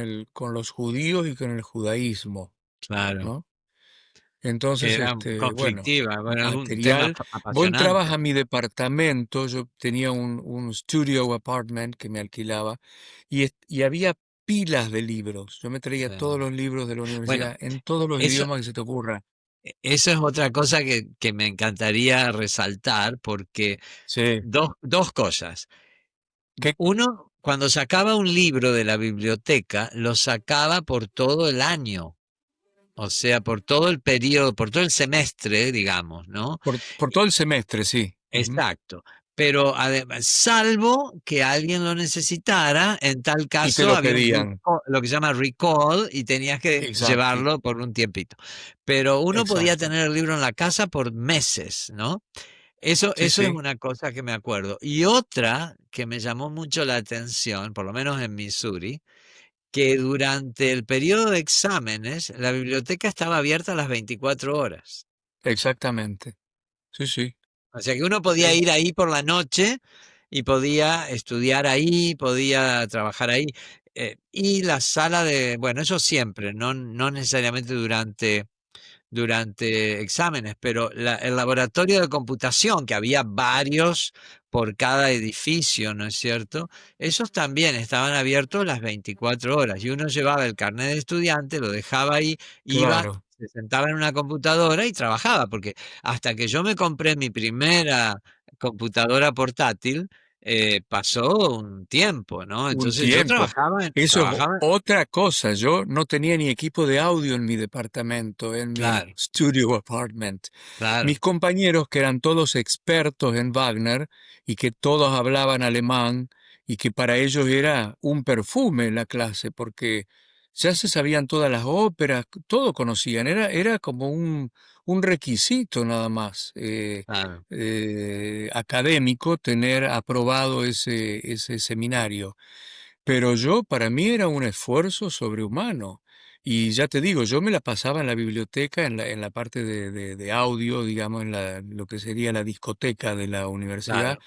los judíos y con el judaísmo, Claro, ¿no? Entonces, era bueno, conflictiva. Bueno, es un tema material. Vos entrabas apasionante. a mi departamento, yo tenía un studio apartment que me alquilaba, y había pilas de libros. Yo me traía Sí. todos los libros de la Bueno, universidad en todos los eso, idiomas que se te ocurra. eso es otra cosa que me encantaría resaltar, porque Sí. dos cosas. ¿Qué? Uno, cuando sacaba un libro de la biblioteca, lo sacaba por todo el año, o sea, por todo el periodo, por todo el semestre, digamos, ¿no? Por todo el semestre, sí. Ujú. Exacto. Pero además, salvo que alguien lo necesitara, en tal Y te caso lo había un pedían. lo que se llama recall y tenías que Exacto, llevarlo por un tiempito. Pero uno podía exacto. tener el libro en la casa por meses, ¿no? Sí, Eso es sí, una cosa que me acuerdo. Y otra que me llamó mucho la atención, por lo menos en Missouri, que durante el periodo de exámenes la biblioteca estaba abierta las 24 horas. exactamente. Sí, sí, O sea que uno podía sí, ir ahí por la noche y podía estudiar ahí, podía trabajar ahí. Y la sala de, bueno, eso siempre, no necesariamente durante exámenes, pero el laboratorio de computación, que había varios por cada edificio, ¿no es cierto? Esos también estaban abiertos las 24 horas y uno llevaba el carnet de estudiante, lo dejaba ahí, iba, claro. se sentaba en una computadora y trabajaba, porque hasta que yo me compré mi primera computadora portátil, pasó un tiempo, ¿no? Un Entonces yo tiempo. Eso es trabajaba, otra cosa. Yo no tenía ni equipo de audio en mi departamento, en mi claro, studio apartment. Mis claro, compañeros, que eran todos expertos en Wagner y que todos hablaban alemán y que para ellos era un perfume la clase, porque ya se sabían todas las óperas, todo conocían, era como un requisito nada más claro. académico tener aprobado ese seminario. Pero yo, para mí era un esfuerzo sobrehumano. Y ya te digo, yo me la pasaba en la biblioteca, en la parte de audio, digamos, lo que sería la discoteca de la universidad. Claro,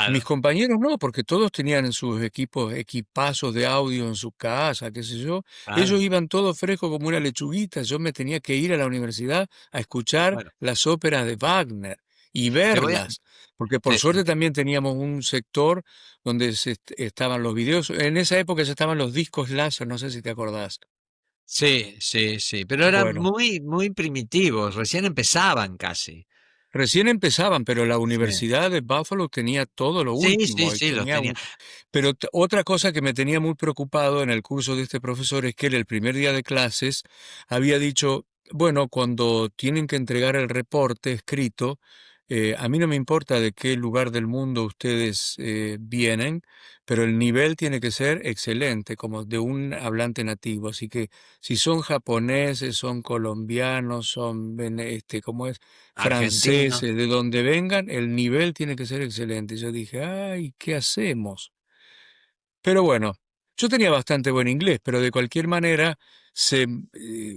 Mis claro, compañeros no, porque todos tenían en sus equipazos de audio en su casa, qué sé yo. Ellos claro. iban todos frescos como una lechuguita. Yo me tenía que ir a la universidad a escuchar Bueno, las óperas de Wagner y te voy a... verlas, porque por te- suerte también teníamos un sector donde estaban los videos. En esa época ya estaban los discos láser, no sé si te acordás. sí, sí, sí, pero eran Bueno, muy, muy primitivos, recién empezaban casi. recién empezaban, pero la Sí, Universidad de Buffalo tenía todo lo sí, sí, último y sí, los tenía tenía. un. Pero otra cosa que me tenía muy preocupado en el curso de este profesor es que él el primer día de clases había dicho, bueno, cuando tienen que entregar el reporte escrito, a mí no me importa de qué lugar del mundo ustedes vienen, pero el nivel tiene que ser excelente, como de un hablante nativo. Así que si son japoneses, son colombianos, son, ¿cómo es? Argentinos, Franceses, de donde vengan, el nivel tiene que ser excelente. Y yo dije, ay, ¿qué hacemos? Pero bueno, yo tenía bastante buen inglés, pero de cualquier manera,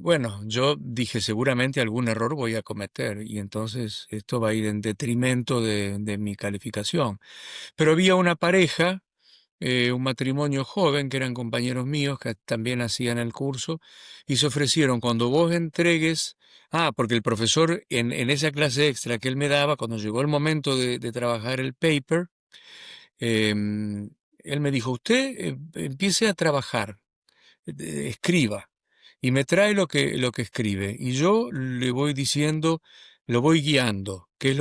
bueno, yo dije, seguramente algún error voy a cometer y entonces esto va a ir en detrimento de mi calificación. Pero había una pareja, un matrimonio joven, que eran compañeros míos, que también hacían el curso, y se ofrecieron cuando vos entregues. Porque el profesor en esa clase extra que él me daba, cuando llegó el momento de trabajar el paper, él me dijo, usted empiece a trabajar, escriba. y me trae lo que escribe. Y yo le voy diciendo, lo voy guiando, qué es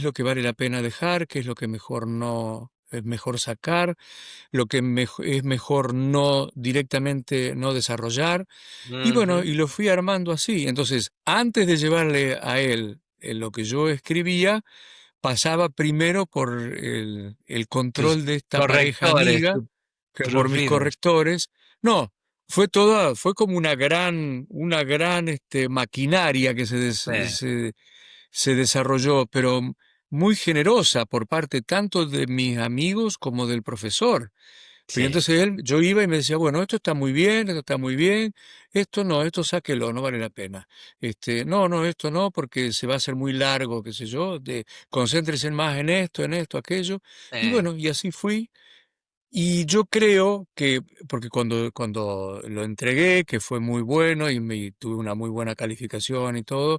lo que vale la pena dejar, qué es lo que mejor no, es mejor sacar, lo que es mejor no directamente no desarrollar. Y bueno, Ujú. y lo fui armando así. Entonces, antes de llevarle a él lo que yo escribía, pasaba primero por el Tus control de esta pareja correctores, amiga, tus que por mis proofreaders. correctores. No, fue como una gran maquinaria que Sí, se desarrolló, pero muy generosa por parte tanto de mis amigos como del profesor. Pero sí, entonces yo iba y me decía, bueno, esto está muy bien, esto está muy bien, esto no, esto sáquelo, no vale la pena. No, no, esto no, porque se va a hacer muy largo, qué sé yo, concéntrese más en esto, aquello. Y sí, bueno, y así fui. Y yo creo que, porque cuando lo entregué, que fue muy bueno y tuve una muy buena calificación y todo,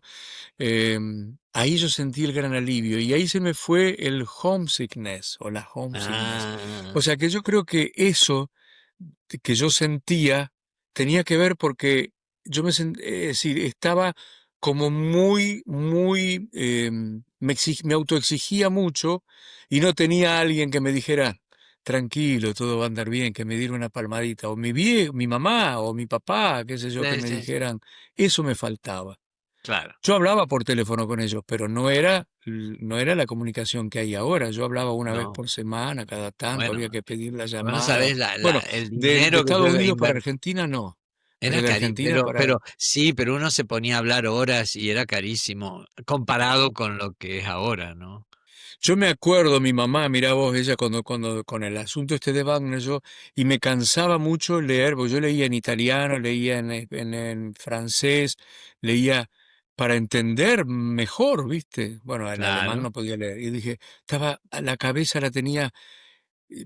ahí yo sentí el gran alivio y ahí se me fue el homesickness o la homesickness. O ah, sea que yo creo que eso que yo sentía tenía que ver porque es decir, estaba como me autoexigía mucho y no tenía a alguien que me dijera, tranquilo, todo va a andar bien, que me diera una palmadita, o mi mamá o mi papá, qué sé yo, que sí, me sí, dijeran, eso me faltaba. claro. Yo hablaba por teléfono con ellos, pero no era la comunicación que hay ahora. Yo hablaba una vez No, por semana, cada tanto, bueno, había que pedir la vos no llamada. sabés Bueno, el de dinero que Estados tuve que Unidos para invertir. Argentina no, pero Era de cari, Argentina para... pero sí, pero uno se ponía a hablar horas y era carísimo comparado con lo que es ahora, ¿no? Yo me acuerdo, mi mamá, mirá vos, ella con el asunto este de Wagner, y me cansaba mucho leer, porque yo leía en italiano, leía en francés, leía para entender mejor, ¿viste? Bueno, en alemán Claro, no podía leer. Y dije, la cabeza la tenía,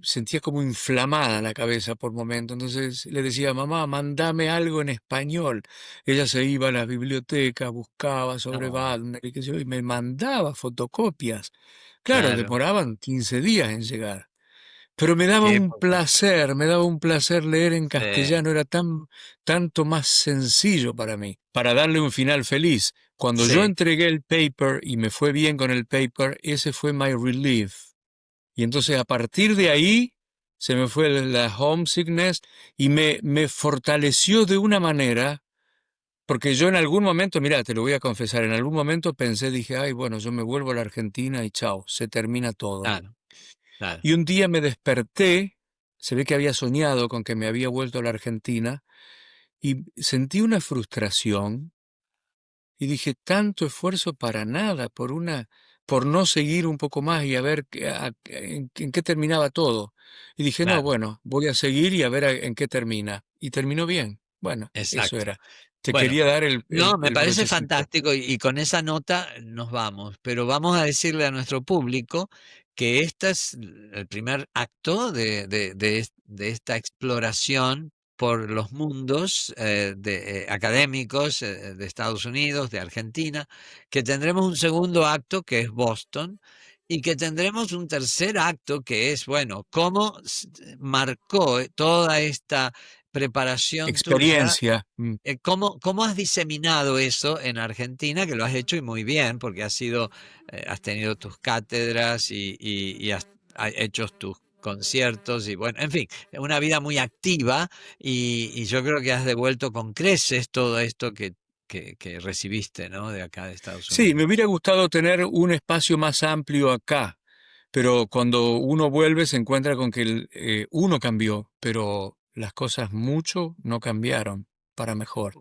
sentía como inflamada la cabeza por momento. Entonces le decía, mamá, mandame algo en español. Ella se iba a la biblioteca, buscaba sobre no, Wagner y qué sé yo, y me mandaba fotocopias. Claro, claro, demoraban 15 días en llegar. Pero qué época. me daba un placer leer en Sí, castellano, era tanto más sencillo para mí, para darle un final feliz. Cuando yo sí, entregué el paper y me fue bien con el paper, ese fue my relief. Y entonces a partir de ahí se me fue la homesickness y me fortaleció de una manera, porque yo en algún momento, mira, te lo voy a confesar, en algún momento pensé, dije, ay, bueno, yo me vuelvo a la Argentina y chao, se termina todo. claro, claro. Y un día me desperté, se ve que había soñado con que me había vuelto a la Argentina y sentí una frustración y dije, tanto esfuerzo para nada, por no seguir un poco más y a ver en qué terminaba todo. Y dije, no, Claro, bueno, voy a seguir y a ver en qué termina. Y terminó bien. Bueno, eso exacto. era. Te Bueno, quería dar no, me el parece brochecito. fantástico y con esa nota nos vamos, pero vamos a decirle a nuestro público que este es el primer acto de esta exploración por los mundos académicos de Estados Unidos, de Argentina, que tendremos un segundo acto que es Boston y que tendremos un tercer acto que es, bueno, cómo marcó toda esta preparación tuya. Experiencia. ¿Cómo has diseminado eso en Argentina? Que lo has hecho y muy bien, porque has tenido tus cátedras y has hecho tus conciertos y bueno, en fin, una vida muy activa y yo creo que has devuelto con creces todo esto que recibiste, ¿no? De acá de Estados Sí, me Unidos. hubiera gustado tener un espacio más amplio acá, pero cuando uno vuelve se encuentra con que uno cambió, pero las cosas mucho no cambiaron para mejor.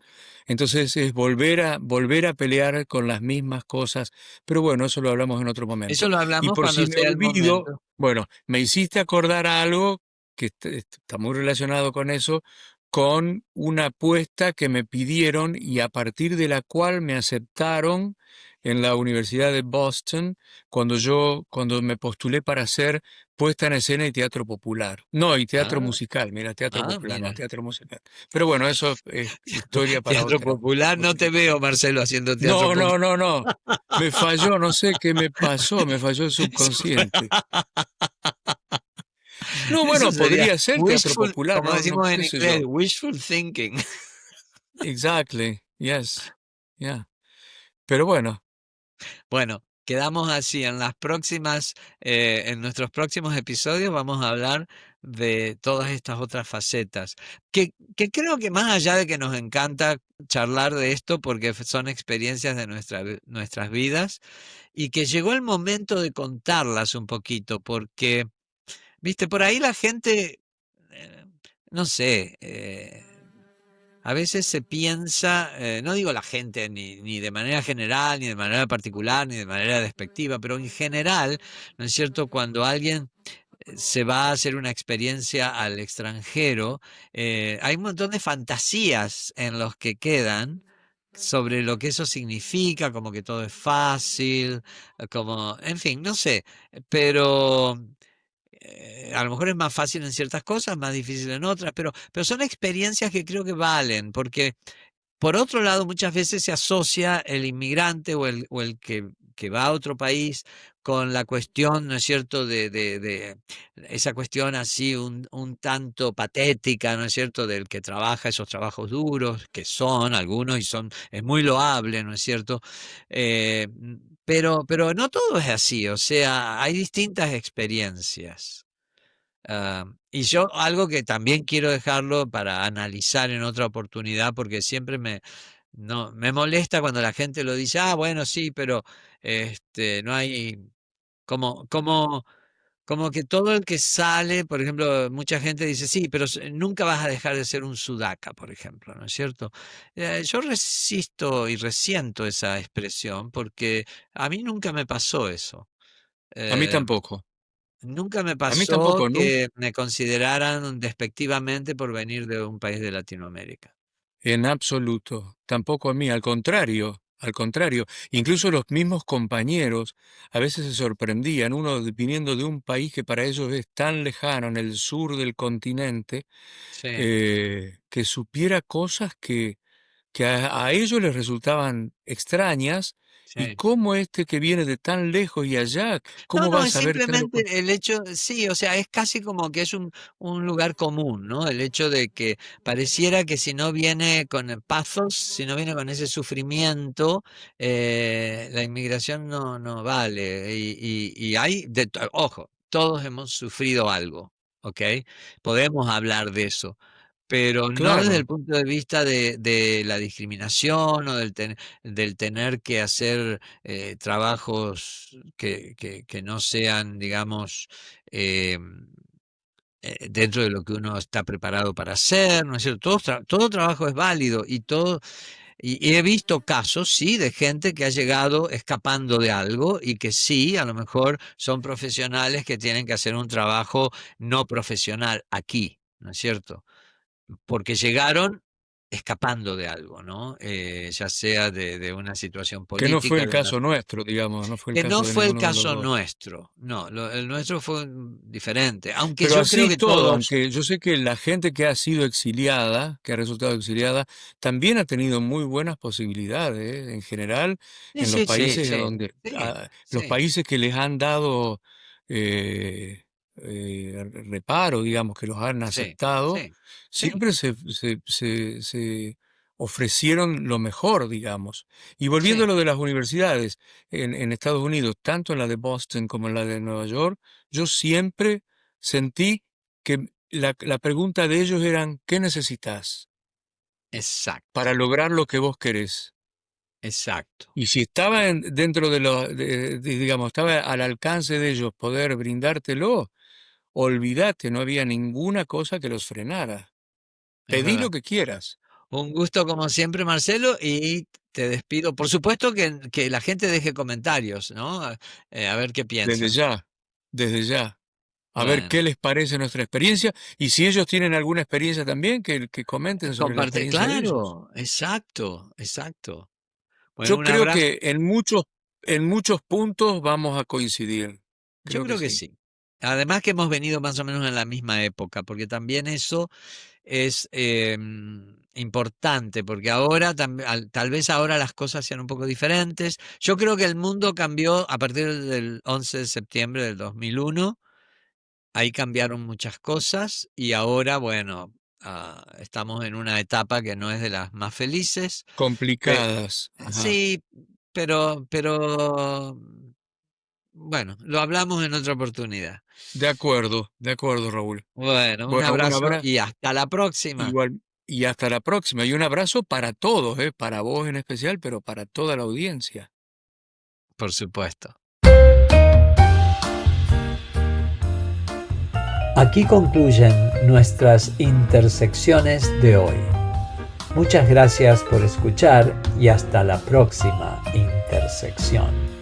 Entonces es volver a pelear con las mismas cosas, pero bueno, eso lo hablamos en otro Eso momento. lo Y hablamos por cuando si me sea el olvido, momento. bueno, me hiciste acordar a algo que está muy relacionado con eso, con una apuesta que me pidieron y a partir de la cual me aceptaron en la Universidad de Boston cuando me postulé para hacer puesta en escena y teatro popular. No, y teatro Ah, musical, mira, teatro popular, no, mira. teatro musical. Pero bueno, eso es historia para Teatro popular, no otra te historia. veo, Marcelo, haciendo teatro No, popular. no, no, no. Me falló, no sé qué me pasó, me falló el subconsciente. No, Eso bueno, sería podría ser teatro popular, como no, no, decimos en qué sé inglés, yo. wishful thinking. exactly, yes, yeah. Pero bueno, Bueno, quedamos así. En nuestros próximos episodios vamos a hablar de todas estas otras facetas, que creo que más allá de que nos encanta charlar de esto porque son experiencias de nuestras vidas y que llegó el momento de contarlas un poquito, porque, viste, por ahí la gente, eh, no sé, a veces se piensa, no digo la gente ni de manera general, ni de manera particular, ni de manera despectiva, pero en general, ¿no es cierto? Cuando alguien se va a hacer una experiencia al extranjero, hay un montón de fantasías en los que quedan sobre lo que eso significa, como que todo es fácil, como, en fin, no sé, pero a lo mejor es más fácil en ciertas cosas, más difícil en otras, pero son experiencias que creo que valen, porque por otro lado, muchas veces se asocia el inmigrante o el que va a otro país con la cuestión, ¿no es cierto?, de esa cuestión así un tanto patética, ¿no es cierto?, del que trabaja esos trabajos duros, que son algunos y es muy loable, ¿no es cierto? Pero no todo es así, o sea, hay distintas experiencias. Y yo algo que también quiero dejarlo para analizar en otra oportunidad, porque siempre no, me molesta cuando la gente lo dice, ah, bueno, sí, pero no hay, como, como, como que todo el que sale, por ejemplo, mucha gente dice, sí, pero nunca vas a dejar de ser un sudaca, por ejemplo, ¿no es cierto? Yo resisto y resiento esa expresión porque a mí nunca me pasó eso. a mí Eh, tampoco. Nunca me A mí pasó tampoco, nunca. que me consideraran despectivamente por venir de un país de Latinoamérica. En absoluto, tampoco a mí, al contrario, al contrario. Incluso los mismos compañeros a veces se sorprendían, viniendo de un país que para ellos es tan lejano, en el sur del continente, Sí, que supiera cosas que a ellos les resultaban extrañas, y sí. cómo este que viene de tan lejos y allá, No, ¿cómo va no, a es saber tal cosa? simplemente el hecho, sí, o sea, es casi como que es un lugar común, ¿no? El hecho de que pareciera que si no viene con el pathos, si no viene con ese sufrimiento, la inmigración no vale. Y hay, ojo, todos hemos sufrido algo, ¿ok? Podemos hablar de eso. Pero no desde el Claro, punto de vista de la discriminación o del tener que hacer trabajos que no sean, digamos, dentro de lo que uno está preparado para hacer, ¿no es cierto? Todo trabajo es válido y he visto casos, sí, de gente que ha llegado escapando de algo y que sí, a lo mejor son profesionales que tienen que hacer un trabajo no profesional aquí, ¿no es cierto? Porque llegaron escapando de algo, ¿no? Ya sea de una situación que no fue política, el caso nuestro, digamos, no fue el que no caso de fue el ninguno de los caso dos. nuestro, no, el nuestro fue diferente, aunque Pero yo creo así que todo, todos, aunque yo sé que la gente que ha sido exiliada, que ha resultado exiliada, también ha tenido muy buenas posibilidades, ¿eh? En general, sí, en los sí, sí, países sí, donde, sí, los sí, países que les han dado reparo, digamos, que los han sí, aceptado, sí, sí, siempre se ofrecieron lo mejor, digamos. Y volviendo a sí, lo de las universidades en Estados Unidos, tanto en la de Boston como en la de Nueva York, yo siempre sentí que la pregunta de ellos eran: "¿Qué necesitas exacto, para lograr lo que vos querés?". exacto. Y si estaba dentro digamos, estaba al alcance de ellos poder brindártelo, olvídate, no había ninguna cosa que los frenara. Es Pedí lo verdad. que quieras, Un gusto como siempre, Marcelo, y te despido. Por supuesto que la gente deje comentarios, ¿no? A ver qué desde piensan. ya, desde ya. A ver qué Bueno. les parece nuestra experiencia, y si ellos tienen alguna experiencia también, que comenten sobre la Comparte, experiencia de ellos. claro, exacto, exacto. Bueno, Yo un creo abrazo. que en muchos puntos vamos a coincidir. Yo Creo que creo que sí. sí. Además que hemos venido más o menos en la misma época, porque también eso es importante, porque ahora tal vez ahora las cosas sean un poco diferentes. Yo creo que el mundo cambió a partir del 11 de septiembre del 2001. Ahí cambiaron muchas cosas y ahora, bueno. estamos en una etapa que no es de las más felices. Complicadas. Ajá. Sí, pero bueno, lo hablamos en otra oportunidad. De acuerdo, Raúl. Bueno, un Bueno, un abrazo abrazo y hasta la próxima, igual y hasta la próxima. Y un abrazo para todos, para vos en especial, pero para toda la audiencia. por supuesto. Aquí concluyen nuestras intersecciones de hoy. Muchas gracias por escuchar y hasta la próxima intersección.